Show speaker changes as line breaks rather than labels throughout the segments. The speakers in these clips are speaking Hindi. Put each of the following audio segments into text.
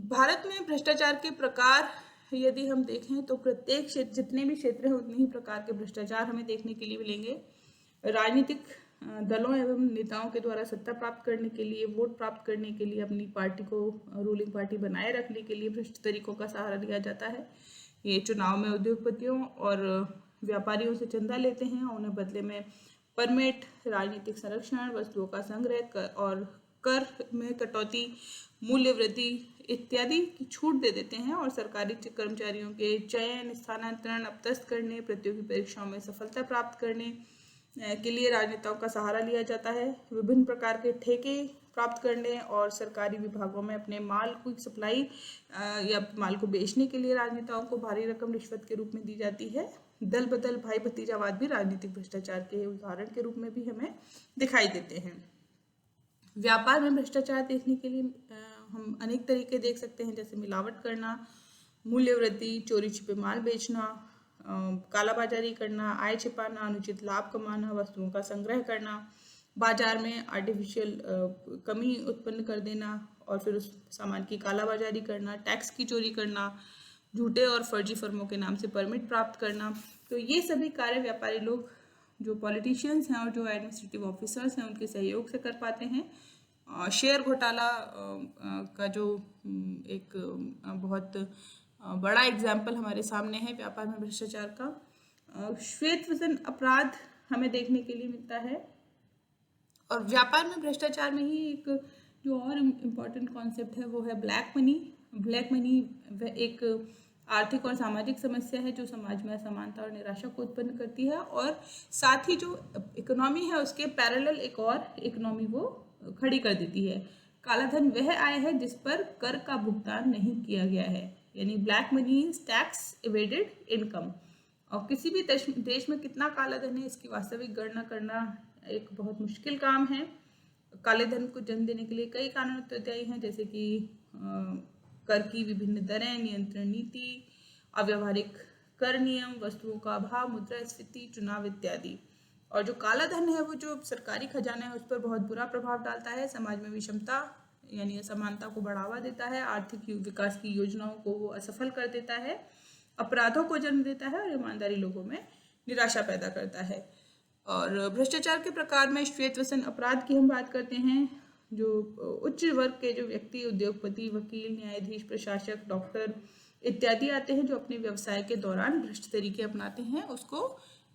भारत में भ्रष्टाचार के प्रकार यदि हम देखें तो प्रत्येक क्षेत्र, जितने भी क्षेत्र हैं उतने ही प्रकार के भ्रष्टाचार हमें देखने के लिए मिलेंगे। राजनीतिक दलों एवं नेताओं के द्वारा सत्ता प्राप्त करने के लिए, वोट प्राप्त करने के लिए, अपनी पार्टी को रूलिंग पार्टी बनाए रखने के लिए भ्रष्ट तरीकों का सहारा लिया जाता है। ये चुनाव में उद्योगपतियों और व्यापारियों से चंदा लेते हैं, उन्हें बदले में परमिट, राजनीतिक संरक्षण, वस्तुओं का संग्रह और कर में कटौती, मूल्य वृद्धि इत्यादि की छूट दे देते हैं और सरकारी कर्मचारियों के चयन, स्थानांतरण, अपदस्थ करने, प्रतियोगी परीक्षाओं में सफलता प्राप्त करने के लिए राजनेताओं का सहारा लिया जाता है। विभिन्न प्रकार के ठेके प्राप्त करने और सरकारी विभागों में अपने माल की सप्लाई या माल को बेचने के लिए राजनेताओं को भारी रकम रिश्वत के रूप में दी जाती है। दल बदल, भाई भतीजावाद भी राजनीतिक भ्रष्टाचार के उदाहरण के रूप में भी हमें दिखाई देते हैं। व्यापार में भ्रष्टाचार देखने के लिए हम अनेक तरीके देख सकते हैं, जैसे मिलावट करना, मूल्य वृद्धि, चोरी छिपे माल बेचना, कालाबाजारी करना, आय छिपाना, अनुचित लाभ कमाना, वस्तुओं का संग्रह करना, बाजार में आर्टिफिशियल कमी उत्पन्न कर देना और फिर उस सामान की कालाबाजारी करना, टैक्स की चोरी करना, झूठे और फर्जी फर्मों के नाम से परमिट प्राप्त करना। तो ये सभी कार्य व्यापारी लोग, जो पॉलिटिशियंस हैं और जो एडमिनिस्ट्रेटिव ऑफिसर्स हैं, उनके सहयोग से कर पाते हैं। शेयर घोटाला का जो एक बहुत बड़ा एग्जाम्पल हमारे सामने है व्यापार में भ्रष्टाचार का। श्वेत वजन अपराध हमें देखने के लिए मिलता है। और व्यापार में भ्रष्टाचार में ही एक जो और इम्पॉर्टेंट कॉन्सेप्ट है वो है ब्लैक मनी। ब्लैक मनी एक आर्थिक और सामाजिक समस्या है जो समाज में असमानता और निराशा को उत्पन्न करती है, और साथ ही जो इकोनॉमी है उसके पैरेलल एक और इकोनॉमी वो खड़ी कर देती है। काला धन वह आय है जिस पर कर का भुगतान नहीं किया गया है, यानी black money is tax evaded income. और किसी भी देश में कितना काला धन है इसकी वास्तविक गणना करना एक बहुत मुश्किल काम है। काले धन को जन्म देने के लिए कई कानून उत्तरदायी हैं, जैसे कि कर की विभिन्न दरें, नियंत्रण नीति, अव्यावहारिक कर नियम, वस्तुओं का अभाव, मुद्रास्फीति, चुनाव इत्यादि। और जो काला धन है वो जो सरकारी खजाना है उस पर बहुत बुरा प्रभाव डालता है, समाज में विषमता यानी असमानता को बढ़ावा देता है, आर्थिक विकास की योजनाओं को वो असफल कर देता है, अपराधों को जन्म देता है और ईमानदारी लोगों में निराशा पैदा करता है। और भ्रष्टाचार के प्रकार में श्वेत वसन अपराध की हम बात करते हैं। जो उच्च वर्ग के जो व्यक्ति, उद्योगपति, वकील, न्यायाधीश, प्रशासक, डॉक्टर इत्यादि आते हैं जो अपने व्यवसाय के दौरान भ्रष्ट तरीके अपनाते हैं, उसको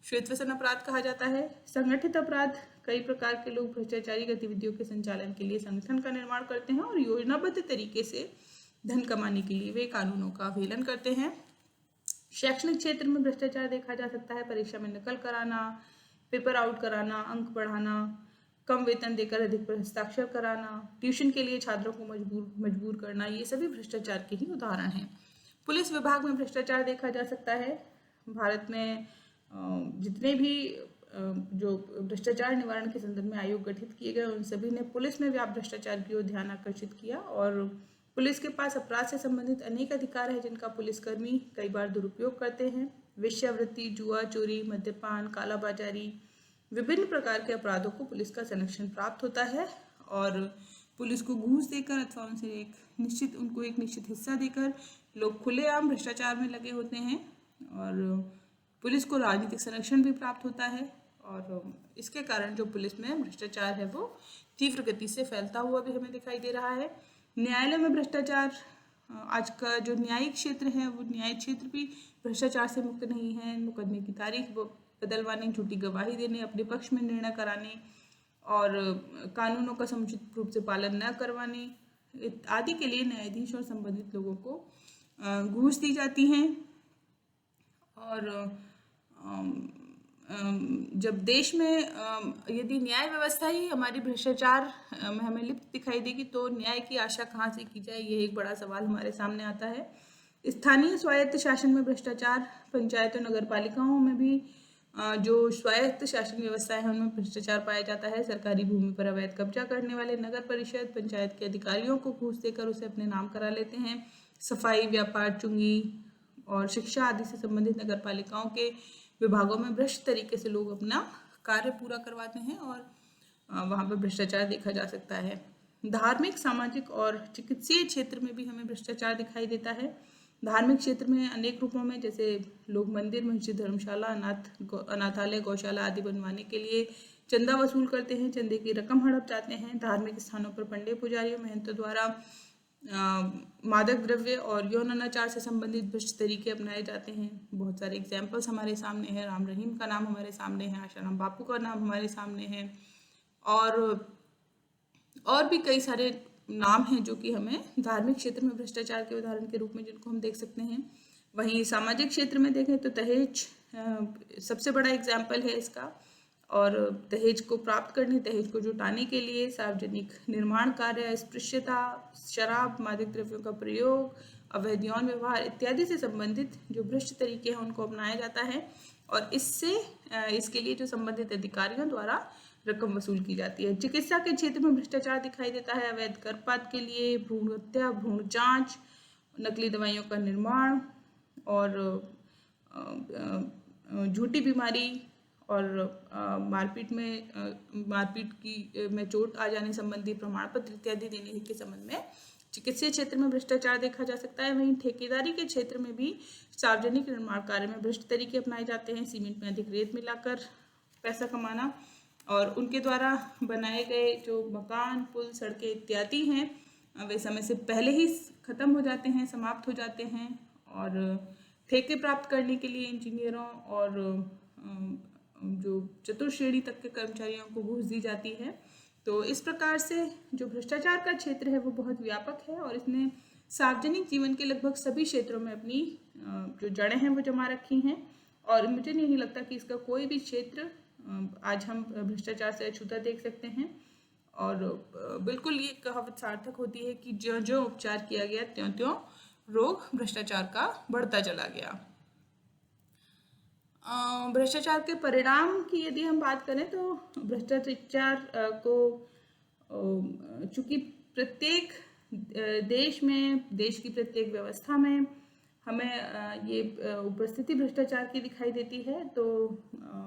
श्वेत वसन अपराध कहा जाता है। संगठित अपराध, कई प्रकार के लोग भ्रष्टाचारी गतिविधियों के संचालन के लिए संगठन का निर्माण करते हैं और योजनाबद्ध तरीके से धन कमाने के लिए वे कानूनों का अवहेलन करते हैं। शैक्षणिक क्षेत्र में भ्रष्टाचार देखा जा सकता है। परीक्षा में नकल कराना, पेपर आउट कराना, अंक बढ़ाना, कम वेतन देकर अधिक पर हस्ताक्षर कराना, ट्यूशन के लिए छात्रों को मजबूर करना, ये सभी भ्रष्टाचार के ही उदाहरण हैं। पुलिस विभाग में भ्रष्टाचार देखा जा सकता है। भारत में जितने भी जो भ्रष्टाचार निवारण के संदर्भ में आयोग गठित किए गए उन सभी ने पुलिस में व्याप्त भ्रष्टाचार की ओर ध्यान आकर्षित किया, और पुलिस के पास अपराध से संबंधित अनेक अधिकार है जिनका पुलिसकर्मी कई बार दुरुपयोग करते हैं। वेश्यावृत्ति, जुआ, चोरी, मद्यपान, कालाबाजारी, विभिन्न प्रकार के अपराधों को पुलिस का संरक्षण प्राप्त होता है, और पुलिस को घूस देकर अथवा उनसे उनको एक निश्चित हिस्सा देकर लोग खुलेआम भ्रष्टाचार में लगे होते हैं, और पुलिस को राजनीतिक संरक्षण भी प्राप्त होता है। और इसके कारण जो पुलिस में भ्रष्टाचार है वो तीव्र गति से फैलता हुआ भी हमें दिखाई दे रहा है। न्यायालय में भ्रष्टाचार, आज का जो न्यायिक क्षेत्र है वो न्यायिक क्षेत्र भी भ्रष्टाचार से मुक्त नहीं है। मुकदमे की तारीख बदलवाने, झूठी गवाही देने, अपने पक्ष में निर्णय कराने और कानूनों का समुचित रूप से पालन न करवाने आदि के लिए न्यायाधीश और संबंधित लोगों को घूस दी जाती हैं। और जब देश में यदि न्याय व्यवस्था ही हमारी भ्रष्टाचार में हमें लिप्त दिखाई देगी तो न्याय की आशा कहाँ से की जाए, ये एक बड़ा सवाल हमारे सामने आता है। स्थानीय स्वायत्त शासन में भ्रष्टाचार, पंचायत और नगर पालिकाओं में भी जो स्वायत्त शासन व्यवस्थाएं हैं उनमें भ्रष्टाचार पाया जाता है। सरकारी भूमि पर अवैध कब्जा करने वाले नगर परिषद, पंचायत के अधिकारियों को घूस देकर उसे अपने नाम करा लेते हैं। सफाई, व्यापार, चुंगी और शिक्षा आदि से संबंधित नगर पालिकाओं के विभागों में भ्रष्ट तरीके से लोग अपना कार्य पूरा करवाते हैं और वहाँ पर भ्रष्टाचार देखा जा सकता है। धार्मिक, सामाजिक और चिकित्सीय क्षेत्र में भी हमें भ्रष्टाचार दिखाई देता है। धार्मिक क्षेत्र में अनेक रूपों में, जैसे लोग मंदिर, मस्जिद, धर्मशाला, अनाथालय, गौशाला आदि बनवाने के लिए चंदा वसूल करते हैं, चंदे की रकम हड़प जाते हैं। धार्मिक स्थानों पर पंडित, पुजारियों, महंतों द्वारा मादक द्रव्य और यौन अनाचार से संबंधित भ्रष्ट तरीके अपनाए जाते हैं। बहुत सारे एग्जाम्पल्स हमारे सामने हैं। राम रहीम का नाम हमारे सामने है, आशाराम बापू का नाम हमारे सामने है, और भी कई सारे नाम हैं जो कि हमें धार्मिक क्षेत्र में भ्रष्टाचार के उदाहरण के रूप में जिनको हम देख सकते हैं। वहीं सामाजिक क्षेत्र में देखें तो दहेज सबसे बड़ा एग्जाम्पल है इसका। और दहेज को प्राप्त करने, दहेज को जुटाने के लिए सार्वजनिक निर्माण कार्य, अस्पृश्यता, शराब, मादक द्रव्यों का प्रयोग, अवैध यौन व्यवहार इत्यादि से संबंधित जो भ्रष्ट तरीके हैं उनको अपनाया जाता है, और इसके लिए जो संबंधित अधिकारियों द्वारा रकम वसूल की जाती है। चिकित्सा के क्षेत्र में भ्रष्टाचार दिखाई देता है। अवैध गर्भपात के लिए, भ्रूण हत्या, भ्रूण जांच, नकली दवाइयों का निर्माण और झूठी बीमारी और मारपीट में चोट आ जाने संबंधी प्रमाण पत्र इत्यादि देने के संबंध में चिकित्सीय क्षेत्र में भ्रष्टाचार देखा जा सकता है। वहीं ठेकेदारी के क्षेत्र में भी सार्वजनिक निर्माण कार्य में भ्रष्ट तरीके अपनाए जाते हैं। सीमेंट में अधिक रेत मिलाकर पैसा कमाना और उनके द्वारा बनाए गए जो मकान, पुल, सड़कें इत्यादि हैं वे समय से पहले ही खत्म हो जाते हैं, समाप्त हो जाते हैं, और ठेके प्राप्त करने के लिए इंजीनियरों और जो चतुर्थ श्रेणी तक के कर्मचारियों को घूस दी जाती है। तो इस प्रकार से जो भ्रष्टाचार का क्षेत्र है वो बहुत व्यापक है और इसने सार्वजनिक जीवन के लगभग सभी क्षेत्रों में अपनी जो जड़ें हैं वो जमा रखी हैं, और मुझे नहीं लगता कि इसका कोई भी क्षेत्र आज हम भ्रष्टाचार से अछूता देख सकते हैं। और बिल्कुल ये कहावत सार्थक होती है कि जो जो उपचार किया गया त्यों त्यों रोग भ्रष्टाचार का बढ़ता चला गया। भ्रष्टाचार के परिणाम की यदि हम बात करें तो भ्रष्टाचार को चूंकि प्रत्येक देश में, देश की प्रत्येक व्यवस्था में हमें ये उपस्थिति भ्रष्टाचार की दिखाई देती है, तो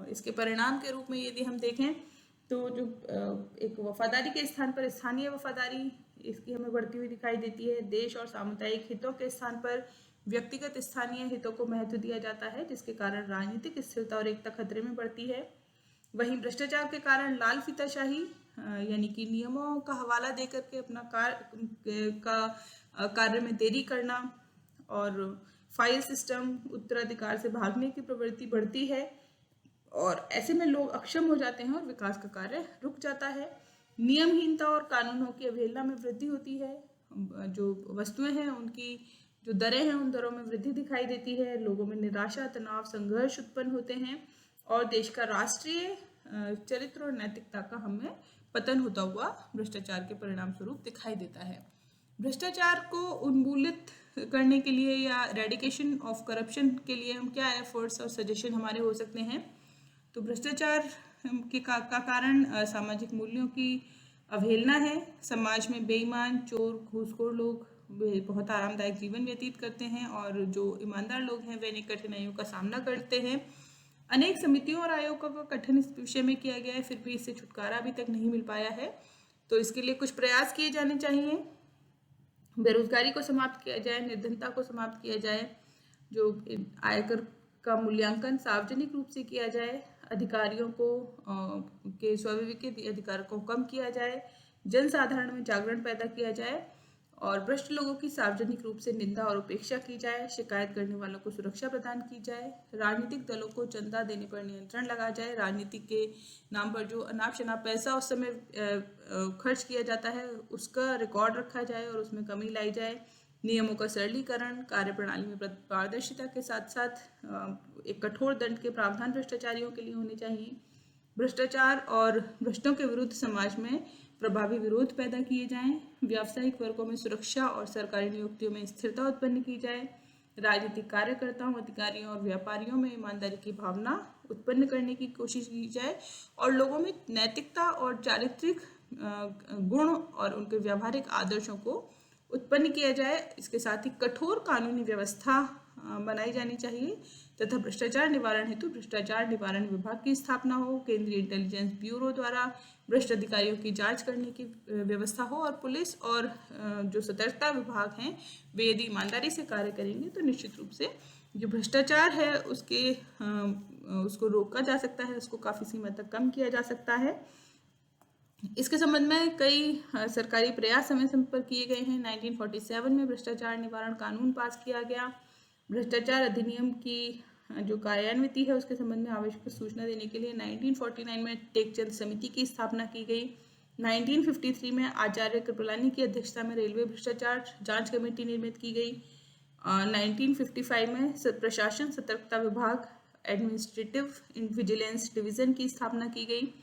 इसके परिणाम के रूप में यदि हम देखें तो जो एक वफादारी के स्थान पर स्थानीय वफादारी इसकी हमें बढ़ती हुई दिखाई देती है। देश और सामुदायिक हितों के स्थान पर व्यक्तिगत स्थानीय हितों को महत्व दिया जाता है, जिसके कारण राजनीतिक स्थिरता और एकता खतरे में बढ़ती है। वहीं भ्रष्टाचार के कारण लाल फीताशाही यानी कि नियमों का हवाला देकर के अपना कार्य में देरी करना और फाइल सिस्टम, उत्तराधिकार से भागने की प्रवृत्ति बढ़ती है, और ऐसे में लोग अक्षम हो जाते हैं और विकास का कार्य रुक जाता है। नियमहीनता और कानूनों की अवहेलना में वृद्धि होती है। जो वस्तुएं हैं उनकी जो दरें हैं उन दरों में वृद्धि दिखाई देती है। लोगों में निराशा, तनाव, संघर्ष उत्पन्न होते हैं और देश का राष्ट्रीय चरित्र और नैतिकता का हमें पतन होता हुआ भ्रष्टाचार के परिणाम स्वरूप दिखाई देता है। भ्रष्टाचार को उन्मूलित करने के लिए या रेडिकेशन ऑफ करप्शन के लिए हम क्या एफर्ट्स और सजेशन हमारे हो सकते हैं? तो भ्रष्टाचार के का कारण सामाजिक मूल्यों की अवहेलना है। समाज में बेईमान, चोर, घूसखोर लोग बहुत आरामदायक जीवन व्यतीत करते हैं और जो ईमानदार लोग हैं वे अनेक कठिनाइयों का सामना करते हैं। अनेक समितियों और आयोगों का गठन इस विषय में किया गया है, फिर भी इससे छुटकारा अभी तक नहीं मिल पाया है। तो इसके लिए कुछ प्रयास किए जाने चाहिए। बेरोजगारी को समाप्त किया जाए, निर्धनता को समाप्त किया जाए, जो आयकर का मूल्यांकन सार्वजनिक रूप से किया जाए, अधिकारियों को के स्वविवेकी अधिकार को कम किया जाए, जनसाधारण में जागरण पैदा किया जाए और भ्रष्ट लोगों की सार्वजनिक रूप से निंदा और उपेक्षा की जाए, शिकायत करने वालों को सुरक्षा प्रदान की जाए, राजनीतिक दलों को चंदा देने पर नियंत्रण लगा जाए, राजनीति के नाम पर जो अनाप शनाप पैसा उस समय खर्च किया जाता है उसका रिकॉर्ड रखा जाए और उसमें कमी लाई जाए, नियमों का सरलीकरण, कार्यप्रणाली में पारदर्शिता के साथ साथ एक कठोर दंड के प्रावधान भ्रष्टाचारियों के लिए होने चाहिए। भ्रष्टाचार और भ्रष्टों के विरुद्ध समाज में प्रभावी विरोध पैदा किए जाएं, व्यावसायिक वर्गों में सुरक्षा और सरकारी नियुक्तियों में स्थिरता उत्पन्न की जाए, राजनीतिक कार्यकर्ताओं, अधिकारियों और व्यापारियों में ईमानदारी की भावना उत्पन्न करने की कोशिश की जाए और लोगों में नैतिकता और चारित्रिक गुण और उनके व्यावहारिक आदर्शों को उत्पन्न किया जाए। इसके साथ ही कठोर कानूनी व्यवस्था बनाई जानी चाहिए तथा भ्रष्टाचार निवारण हेतु भ्रष्टाचार निवारण विभाग की स्थापना हो। केंद्रीय इंटेलिजेंस ब्यूरो द्वारा भ्रष्ट अधिकारियों की जांच करने की व्यवस्था हो और पुलिस और जो सतर्कता विभाग हैं वे यदि ईमानदारी से कार्य करेंगे तो निश्चित रूप से जो भ्रष्टाचार है उसको रोका जा सकता है, उसको काफ़ी सीमा तक कम किया जा सकता है। इसके संबंध में कई सरकारी प्रयास समय समय पर किए गए हैं। 1947 में भ्रष्टाचार निवारण कानून पास किया गया। भ्रष्टाचार अधिनियम की जो कार्यान्विति है उसके संबंध में आवश्यक सूचना देने के लिए 1949 में टेकचंद समिति की स्थापना की गई। 1953 में आचार्य कृपलानी की अध्यक्षता में रेलवे भ्रष्टाचार जांच कमेटी निर्मित की गई। 1955 में प्रशासन सतर्कता विभाग एडमिनिस्ट्रेटिव विजिलेंस डिवीजन की स्थापना की गई।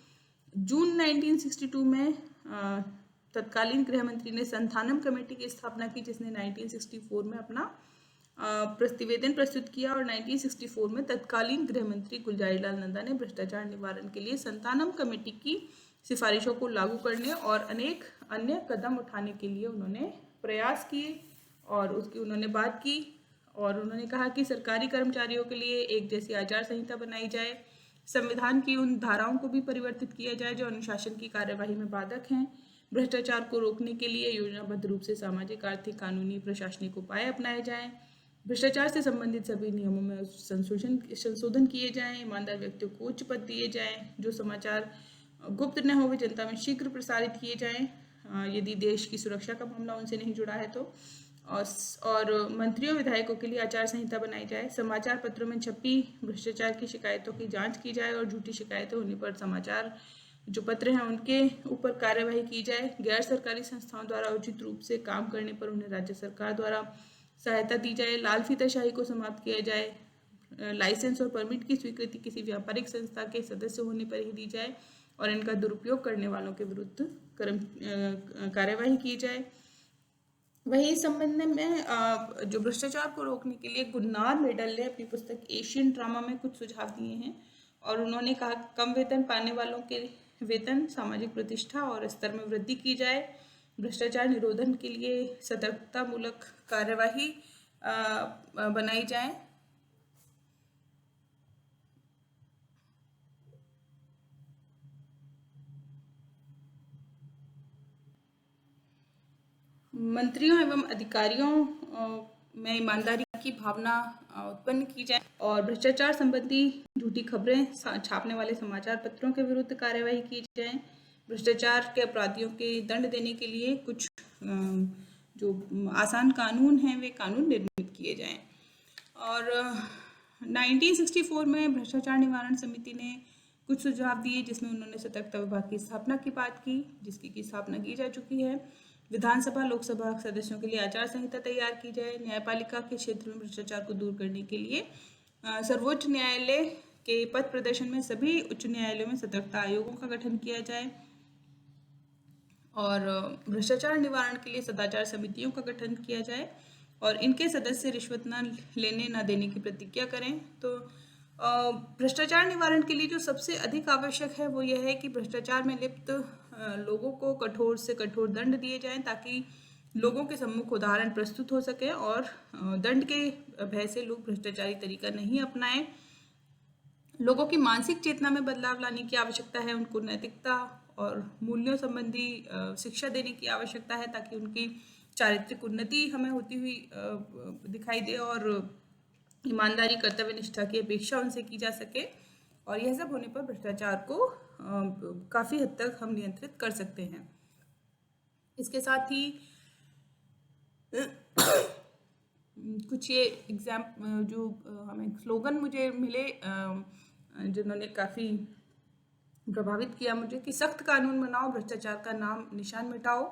जून 1962 में तत्कालीन गृह मंत्री ने संथानम कमेटी की स्थापना की जिसने 1964 में अपना प्रतिवेदन प्रस्तुत किया और 1964 में तत्कालीन गृह मंत्री गुलजारीलाल नंदा ने भ्रष्टाचार निवारण के लिए संथानम कमेटी की सिफारिशों को लागू करने और अनेक अन्य कदम उठाने के लिए उन्होंने प्रयास किए और उसकी उन्होंने बात की और उन्होंने कहा कि सरकारी कर्मचारियों के लिए एक जैसी आचार संहिता बनाई जाए, संविधान की उन धाराओं को भी परिवर्तित किया जाए जो अनुशासन की कार्यवाही में बाधक हैं, भ्रष्टाचार को रोकने के लिए योजनाबद्ध रूप से सामाजिक, आर्थिक, कानूनी, प्रशासनिक उपाय अपनाए जाएं, भ्रष्टाचार से संबंधित सभी नियमों में संशोधन किए जाएं, ईमानदार व्यक्तियों को उच्च पद दिए जाएं, जो समाचार गुप्त न हो वे जनता में शीघ्र प्रसारित किए जाएं यदि देश की सुरक्षा का मामला उनसे नहीं जुड़ा है तो, और मंत्रियों विधायकों के लिए आचार संहिता बनाई जाए, समाचार पत्रों में छपी भ्रष्टाचार की शिकायतों की जांच की जाए और झूठी शिकायतें होने पर समाचार जो पत्र हैं उनके ऊपर कार्यवाही की जाए, गैर सरकारी संस्थाओं द्वारा उचित रूप से काम करने पर उन्हें राज्य सरकार द्वारा सहायता दी जाए, लाल फीताशाही को समाप्त किया जाए, लाइसेंस और परमिट की स्वीकृति किसी व्यापारिक संस्था के सदस्य होने पर ही दी जाए और इनका दुरुपयोग करने वालों के विरुद्ध कार्यवाही की जाए। वही इस संबंध में जो भ्रष्टाचार को रोकने के लिए गुलनार मेडल ने अपनी पुस्तक एशियन ड्रामा में कुछ सुझाव दिए हैं और उन्होंने कहा कम वेतन पाने वालों के वेतन, सामाजिक प्रतिष्ठा और स्तर में वृद्धि की जाए, भ्रष्टाचार निरोधन के लिए सतर्कतामूलक कार्यवाही बनाई जाए, मंत्रियों एवं अधिकारियों में ईमानदारी की भावना उत्पन्न की जाए और भ्रष्टाचार संबंधी झूठी खबरें छापने वाले समाचार पत्रों के विरुद्ध कार्यवाही की जाए, भ्रष्टाचार के अपराधियों के दंड देने के लिए कुछ जो आसान कानून हैं वे कानून निर्मित किए जाएं। और 1964 में भ्रष्टाचार निवारण समिति ने कुछ सुझाव दिए जिसमें उन्होंने सतर्कता विभाग की स्थापना की बात की जिसकी स्थापना की जा चुकी है, विधानसभा लोकसभा सदस्यों के लिए आचार संहिता तैयार की जाए, न्यायपालिका के क्षेत्र में भ्रष्टाचार को दूर करने के लिए सर्वोच्च न्यायालय के पथ प्रदर्शन में सभी उच्च न्यायालयों में सतर्कता आयोगों का गठन किया जाए और भ्रष्टाचार निवारण के लिए सदाचार समितियों का गठन किया जाए और इनके सदस्य रिश्वत न लेने न देने की प्रतिज्ञा करें। तो भ्रष्टाचार निवारण के लिए जो सबसे अधिक आवश्यक है वो यह है कि भ्रष्टाचार में लिप्त लोगों को कठोर से कठोर दंड दिए जाएं ताकि लोगों के सम्मुख उदाहरण प्रस्तुत हो सके और दंड के भय से लोग भ्रष्टाचारी तरीका नहीं अपनाएं। लोगों की मानसिक चेतना में बदलाव लाने की आवश्यकता है, उनको नैतिकता और मूल्यों संबंधी शिक्षा देने की आवश्यकता है ताकि उनकी चारित्रिक उन्नति हमें होती हुई दिखाई दे और ईमानदारी, कर्तव्य निष्ठा की अपेक्षा उनसे की जा सके और यह सब होने पर भ्रष्टाचार को काफ़ी हद तक हम नियंत्रित कर सकते हैं। इसके साथ ही कुछ ये जो हमें स्लोगन मुझे मिले जिन्होंने काफ़ी प्रभावित किया मुझे कि सख्त कानून बनाओ, भ्रष्टाचार का नाम निशान मिटाओ।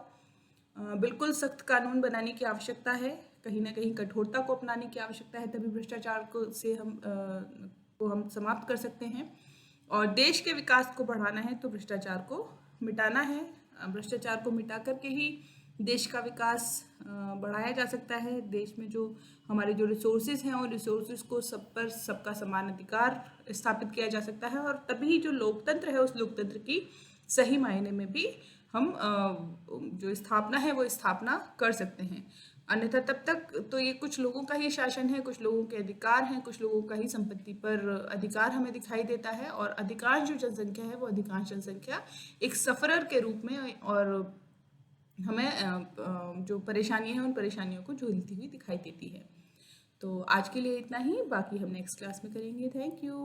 बिल्कुल सख्त कानून बनाने की आवश्यकता है, कहीं ना कहीं कठोरता को अपनाने की आवश्यकता है, तभी भ्रष्टाचार को हम समाप्त कर सकते हैं और देश के विकास को बढ़ाना है तो भ्रष्टाचार को मिटाना है। भ्रष्टाचार को मिटा करके ही देश का विकास बढ़ाया जा सकता है। देश में जो हमारे जो रिसोर्सेज हैं और रिसोर्सेज को सब पर सबका समान अधिकार स्थापित किया जा सकता है और तभी जो लोकतंत्र है उस लोकतंत्र की सही मायने में भी हम जो स्थापना है वो स्थापना कर सकते हैं। अन्यथा तब तक तो ये कुछ लोगों का ही शासन है, कुछ लोगों के अधिकार हैं, कुछ लोगों का ही संपत्ति पर अधिकार हमें दिखाई देता है। और अधिकांश जो जनसंख्या है वो अधिकांश जनसंख्या एक सफरर के रूप में और हमें जो परेशानियां हैं उन परेशानियों को झेलती हुई दिखाई देती है। तो आज के लिए इतना ही, बाकी हम नेक्स्ट क्लास में करेंगे। Thank you.